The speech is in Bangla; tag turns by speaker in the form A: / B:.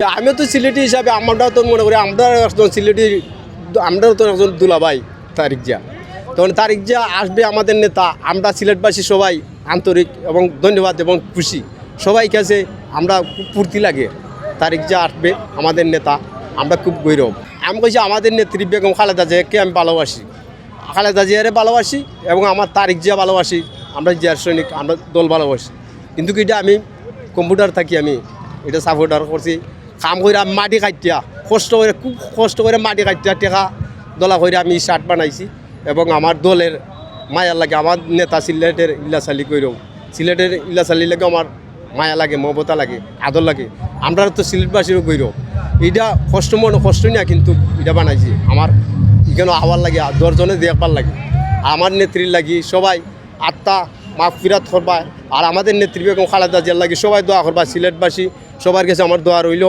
A: আমিও তো সিলেটি হিসাবে আমরাও তো মনে করি আমরা একজন সিলেটি, আমরাও তো একজন দুলাভাই তারিক জিয়া। তখন তারিক জিয়া আসবে আমাদের নেতা, আমরা সিলেটবাসী সবাই আন্তরিক এবং ধন্যবাদ এবং খুশি সবাই কাছে, আমরা খুব ফুর্তি লাগে তারিক জিয়া আসবে আমাদের নেতা, আমরা খুব গৌরব। আমি কইছি আমাদের নেত্রী বেগম খালেদা জিয়াকে আমি ভালোবাসি, খালেদা জিয়ারে ভালোবাসি এবং আমার তারিক জিয়া ভালোবাসি, আমরা জিয়ার সৈনিক, আমরা দল ভালোবাসি। কিন্তু এটা আমি কম্পিউটার থাকি, আমি এটা সাপোর্টার করছি। কাম করে আমি মাটি কাটিয়া কষ্ট করে, খুব কষ্ট করে মাটি কাটিয়া টেকা দলা করে আমি শার্ট বানাইছি এবং আমার দলের মায়া লাগে। আমার নেতা সিলেটের ইল্লাসালি কইরও, সিলেটের ইল্লাসালি লাগে আমার মায়া লাগে, মমতা লাগে, আদর লাগে। আমরা তো সিলেটবাসীরও কইরও, এটা কষ্ট মনে কষ্ট না, কিন্তু এটা বানাইছি আমার এখানে আবার লাগে, 10 জনে দেখবার লাগে। আমার নেত্রীর লাগি সবাই আত্মা মাফ ফিরাত করবা, আর আমাদের নেত্রী বেগম খালেদা জিয়ার লাগি সবাই দোয়া করবা। সিলেটবাসী সবার কাছে আমার দোয়া রইল।